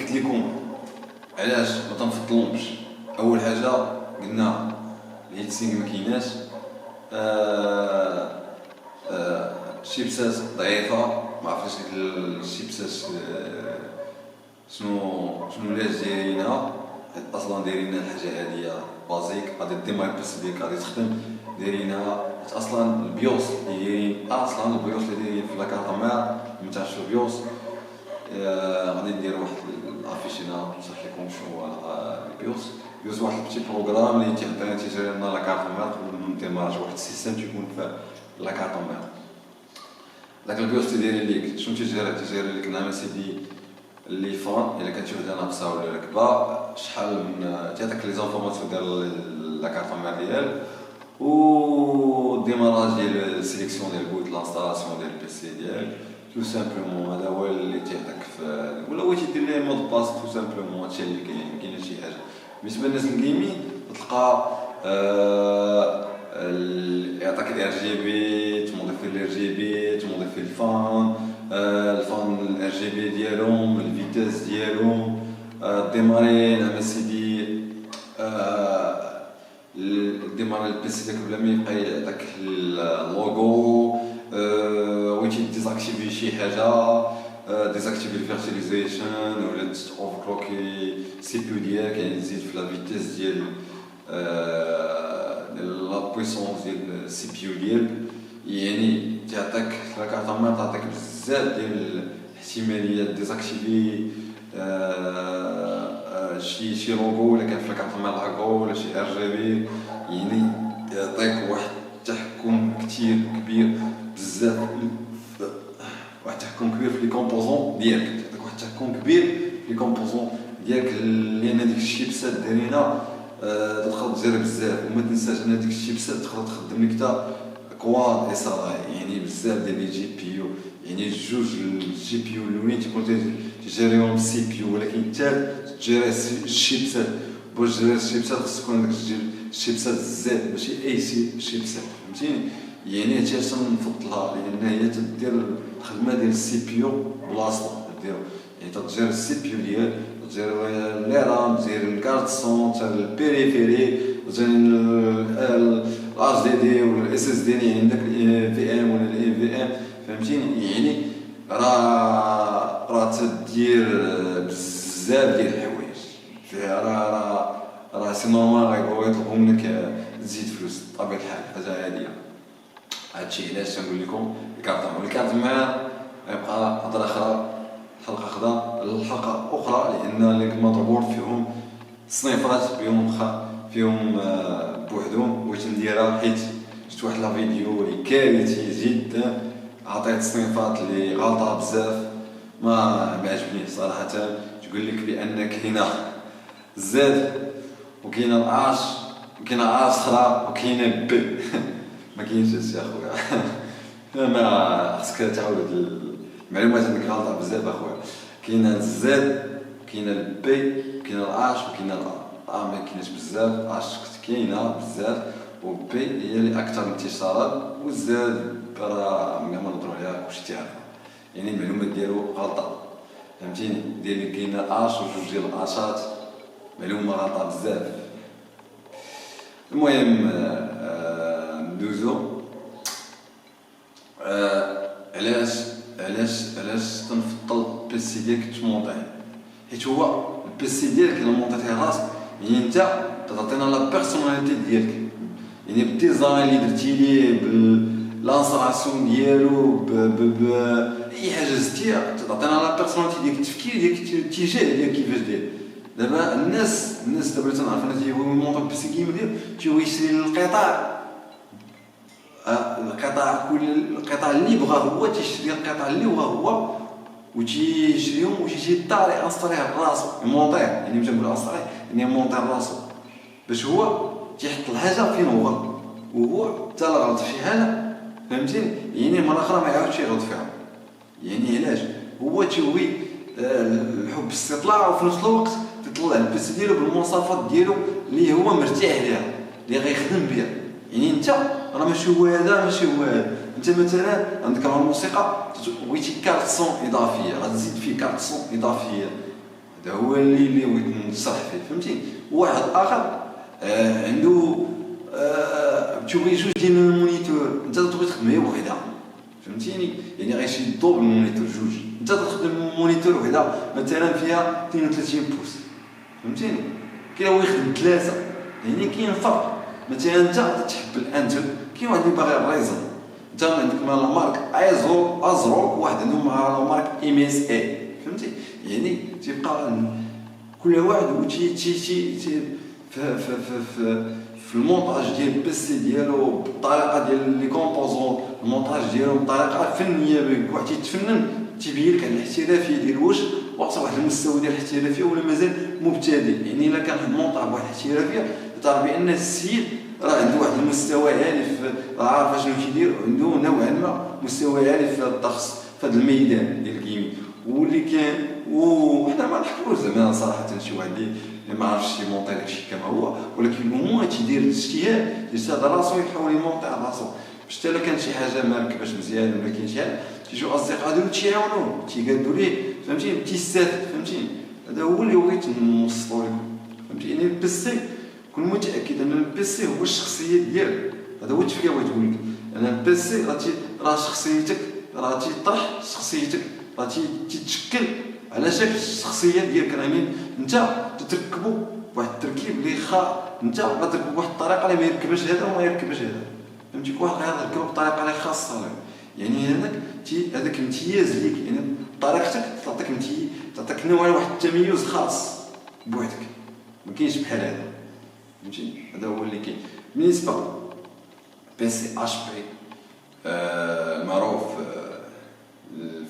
قلت لكم علاش ما تنفضلهمش. اول حاجه قلنا الهيت سينك ما كايناش، الشيبسات ضعيفه، ما عرفتش ديك الشيبسات شنو لاش دايرينها، اصلا دايرينها الحاجه هاديه بازيك غادي ديما بس ديك غادي تخدم دايرينها اصلا البيوس اللي دايرين اصلا البيوس اللي دايرين في لاكارطا ما تاعش البيوس. غادي ندير واحد الافيش هنا نشرح لكم شنو هو البيوس واحد البتي بروغرام اللي تيجري لنا لاكارطا ما قبل من ديماج واحد السيستم تيكون في لاكارطا ما. داك البيوس تيدير ليك شنو تيجري لك نعم سيدي اللي فون الا كان شي وحده ناقصه ولا ركبه شحال من تعطيك لي زانفورماسيون ديال لاكارطا ما ديالك و ديماراج ديال السيليكسيون ديال البوت لانستالاسيون ديال البيسي ديالك تو سامبلومون. هذا هو اللي تيعطيك في ولا هو تيدير ليه مود باس تو سامبلومون. هادشي اللي كاين شي حاجه بالنسبه للناس الجيمين تلقى يعطيك الار جي بي تموديفي الار جي بي تموديفي الفان الار جي بي ديالهم الفيتاس ديالهم ديماري نعم سيدي ديماري البيسي داك بلا ما يبقى يعطيك اللوغو ويتي ديزاكتيفي شي حاجه ديزاكتيفي الفيرتيليزيشن ولا اوفكلوكي سي بي يو ديالك يعني تزيد في لا فيتاس ديال لا بويسونس ديال السي بي يو ديالك. يعني تعطيك لاكارطا ما تعطيك بزاف ديال الاحتماليات ديزاكتيفي شي لوغو ولا كان في لاكارطا ما لاغو ولا شي ار جي بي. يعني يعطيك واحد التحكم كتير كبير بزاف واحد التحكم كبير في لي كومبوزون ديالك. تعطيك واحد التحكم كبير في لي كومبوزون ديالك لان ديك الشيبسات دايرينها تقدر تجرب بزاف. وما تنساش ان ديك الشيبسات تقدر تخدم لك حتى كواد اس ار اي يعني بزاف ديال لي جي بي يو. يعني جوج الجي بي يو الاولين تيكونوا تيجريوهم السي بي يو ولكن الثالث تجري الشيبسات. باش تجري الشيبسات خصك تكون عندك الشيبسات زاد ماشي اي شيبسات فهمتيني. يعني هادشي علاش نفضلها لان هي تدير الخدمه ديال السي بي يو بلاصتو ديرو. يعني تجري السي بي يو ديالك تجري لي رام تجري الكارت سون تجري البيريفيري تجري الاتش دي دي ولا الاس اس دي يعني عندك في ام ولا الاي في ام فهمتيني. يعني راه تدير بزاف ديال الحوايج راه سي نورمال غيبغيو يطلبوا منك تزيد فلوس بطبيعه الحال حاجه عاديه. هادشي علاش تنقول لكم الكارت ما يبقى هضره اخرى حلقه اخرى لان اللي مضبوط فيهم تصنيفات فيهم بوحدهم. واش نديرها حيت شفت واحد لا فيديو اللي كارثي جدا عطيت تصنيفات اللي غلطه بزاف ما عجبنيش صراحه. تقول لك بان كاينه زاد وكاينه الاش وكاينه اش اخرى وكاينه ب ما كاينش هادشي اخويا ما خصك تعاود المعلومات عندك غلطه بزاف اخويا. كاينه الزاد كاينه البي كاينه الاش وكاينه الار ما كايناش بزاف. اش كاينه بزاف وبي هي اللي اكثر انتشارا والزاد راه ما نهضروا عليها واش تعرف. يعني المعلومات ديالو غلطه فهمتيني. ديال كاينه اش وجوج ديال الاشات معلومه غلطه بزاف. المهم ندوزو علاش تنفضل البيسي ديالك تمونطيه. حيت هو البيسي ديالك الا مونطيتيه راسك يعني انت تعطينا لا بيرسوناليتي ديالك. يعني بالديزاين اللي درتي ليه بالانستالاسيون ديالو اي حاجه زدتيها تعطينا لا بيرسوناليتي ديالك التفكير ديالك الاتجاه ديالك كيفاش داير. دابا الناس دابا تنعرف انا تيبغيو يمونطيو البيسي كيما ديالو تيبغي يشري القطع اللي بغا هو تيشري القطع اللي بغا هو وتيشريهم وتيجي الدار ينستاليه براسو يمونطيه. يعني ملي تنقول انستاليه يعني يمونطي براسو باش هو تيحط الحاجه فين هو وهو حتى لا غلط في شي حاجه فهمتيني. يعني مره اخرى ما يعاودش يغلط فيها. يعني علاش هو تيبغي الحب الاستطلاع وفي نفس الوقت تطلع البيس ديالو بالمواصفات ديالو اللي هو مرتاح ليها اللي غيخدم بها. يعني انت راه ماشي هو هذا انت مثلا عندك الموسيقى بغيتي كارت سون اضافيه غتزيد فيه كارت سون اضافيه هذا هو اللي بغيت نشرح فيه، فهمتي. واحد اخر عنده تشوفي جوج ديال المونيتور، انت تبغي تخدم غير وحده، فهمتيني، يعني غيشدو بالمونيتور جوج، انت تخدم مونيتور وحده مثلا فيها 32 بوص، فهمتيني. كاين هو يخدم ثلاثه، يعني كاين فرق. مثلا انت تحب الانتل، كاين واحد اللي باغي الريزون، انت عندك مع المارك ازرو، واحد عنده مع المارك ام اس اي، فهمتي. يعني تيبقى كل واحد تي تي تي في المونتاج ديال البيسي ديالو بالطريقه ديال لي كومبوزون، المونتاج ديالو بطريقه فنيه، واحد تيتفنن تيبين لك على الاحترافيه ديال واش واصل واحد المستوى ديال الاحترافيه ولا مازال مبتدئ. يعني الا كان مونطا بواحد الاحترافيه تعرف بان السيد راه عنده واحد المستوى عالي، عارف اشنو كيدير، عنده نوعا ما مستوى عالي في الطقس في هذا الميدان ديال الجيمنج. واللي كان وحنا ما نحكروش زعما صراحه شي واحد اللي ما عرفش يمونطي داكشي كما هو، ولكن المهم تيدير الاجتهاد يجتهد راسو يحاول يمونطي على راسو، باش حتى الا كانت شي حاجه ما مركباش مزيان ولا كاين شي حاجه تيجيو اصدقاء ديالو تيعاونوه تيقادوا ليه، فهمتي، تيستافد، فهمتي. هذا هو اللي بغيت نوصلو لكم، فهمتي. يعني البيسي كون متاكد ان البيسي هو الشخصيه ديالك، هذا هو التفكير اللي بغيت نقول لك. انا البيسي راه شخصيتك، راه تيطرح شخصيتك، راه تيتشكل على شكل الشخصيه ديالك. يعني انت تتركبوا بواحد التركيب اللي انت غتركب بواحد الطريقه اللي ما يركبش هذا وما يركبش هذا، فهمتي. كل واحد غيركب بطريقه اللي خاصه له، يعني هذاك امتياز ليك، يعني طريقتك تعطيك نوع واحد التميز خاص بوحدك، ما كاينش بحال هذا، فهمتي. هذا هو اللي كاين. بالنسبه بيسي اش بي معروف،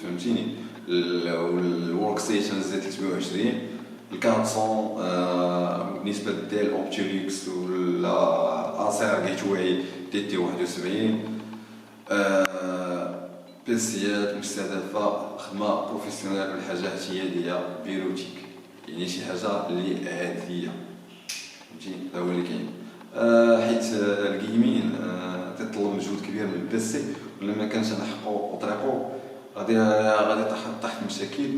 فهمتيني، الورك ستيشن زد 23 الكارتون، بالنسبه للديل اوبتيليكس ولا اسير جيت واي دي تي 71، بيسيات مستهدفه خدمه بروفيسيونيل بالحاجه اعتياديه بيروتيك، يعني شي حاجه اللي عاديه، فهمتي. هذا هو اللي كاين. حيت الجيمين تطلب مجهود كبير من البيسي، ولا ما كانش نحقو وطريقو غادي طيح في مشاكل،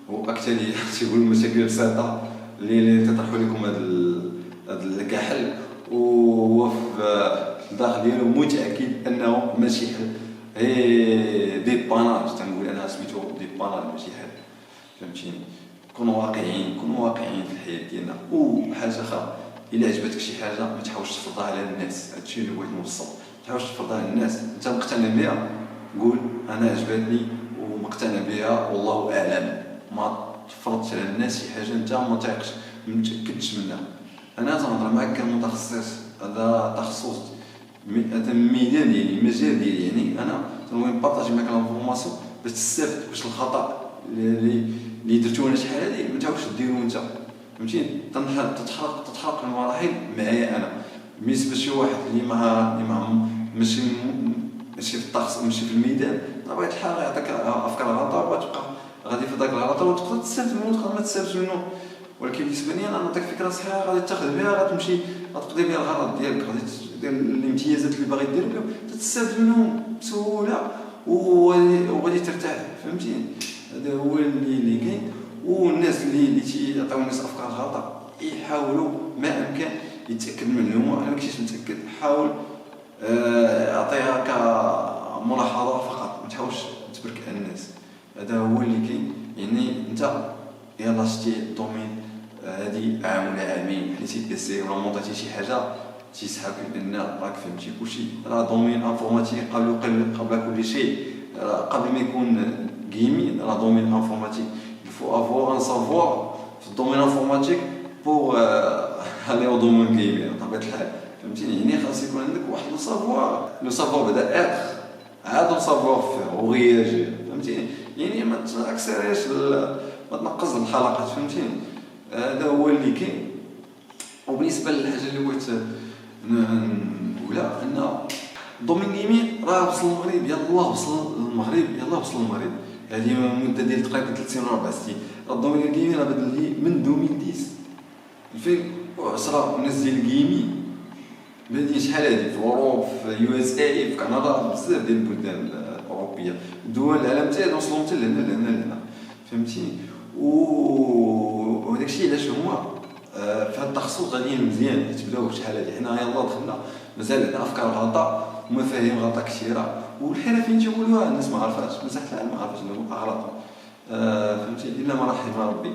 واكثريه تيقول المشاكل بسيطه اللي تطرحوا لكم هذا الكحل، وهو في الداخل ديالو متاكد انه ماشي حل، هي دي باناج، تنقول انا سميتو دي باناج ماشي حل، فهمتيني. كونوا واقعيين في الحياه ديالنا. وحاجه اخرى، الا عجبتك شي حاجه ما تحاولش تفرضها على الناس، هادشي اللي بغيت نوصل، ما تحاولش تفرضها على الناس، انت مقتنع بها قول انا عجبتني ومقتنع بها والله اعلم، ما تفرضش على الناس شي حاجه انت ما تايقش ما متاكدش منها. انا تنهضر معاك كمتخصص، هذا تخصص، هذا الميدان ديالي، المجال ديالي، يعني انا تنبغي نبارطاجي معاك لافورماسيون باش تستافد، باش الخطا اللي درتو انا شحال هادي ما تعاودش ديرو انت، فهمتيني. تتحرق المراحل معايا انا. بالنسبه لشي واحد اللي مع ماشي في الطقس، ماشي في الميدان، بطبيعه الحال يعطيك افكار غلطه وتبقى غادي في داك الغلطه، وتقدر تستافد منه وتقدر ما تستافدش منه. ولكن بالنسبه لي انا نعطيك فكره صحيحه غادي تاخذ بها، غتمشي غتقضي بها الغرض ديالك، غادي دير الامتيازات اللي باغي دير بهم تستافد منهم بسهوله وغادي ترتاح، فهمتيني. هذا هو اللي كاين. والناس اللي تيعطيو الناس افكار غلطه يحاولوا ما امكن يتاكد من المعلومه. انا مكنتش متاكد، حاول اعطيها كملاحظه فقط، ما تحاولش تبرك على الناس. هذا هو اللي كاين. يعني انت يلاه شتي الدومين هادي عام ولا عامين حليتي بيسي ولا مونطاتي شي حاجه تيسحبك بان راك فهمتي كلشي، راه دومين انفورماتيك قبل كل شيء، قبل ما يكون جيمي راه دومين انفورماتيك. il faut avoir un savoir في الدومين انفورماتيك بور aller au domaine جيمي بطبيعه الحال، فهمتيني. يعني خاص يكون عندك واحد لو سافوار بدا اتر عاد لو سافوار فير وغياجي، فهمتيني. يعني ما تاكسيريش ما تنقص الحلقات، فهمتيني. هذا هو اللي كاين. وبالنسبه للحاجه اللي بغيت نقولها ان الدومين جيمي راه وصل المغرب، يلاه وصل المغرب، يلاه وصل المغرب. هذه مده ديال تقريبا 3 سنين ولا 4 سنين. راه الدومين جيمي راه بدا لي من 2010 2010 الناس ديال الجيمي بادين شحال هادي في اوروب، في يو اس اي، في كندا، بزاف ديال البلدان الاوروبيه، دول العالم حتى وصلوا حتى لهنا، فهمتيني. و وهذاك الشيء علاش هما في هذا التخصص غاديين مزيان يتبداو في شحال هادي. حنا يلاه دخلنا مازال عندنا افكار غلطه ومفاهيم غلطه كثيره، والحرفيين تيقولوها الناس ما عرفاتش، مساحه العلم ما عرفاتش انهم غلط. فهمتي؟ الا ما رحم ربي.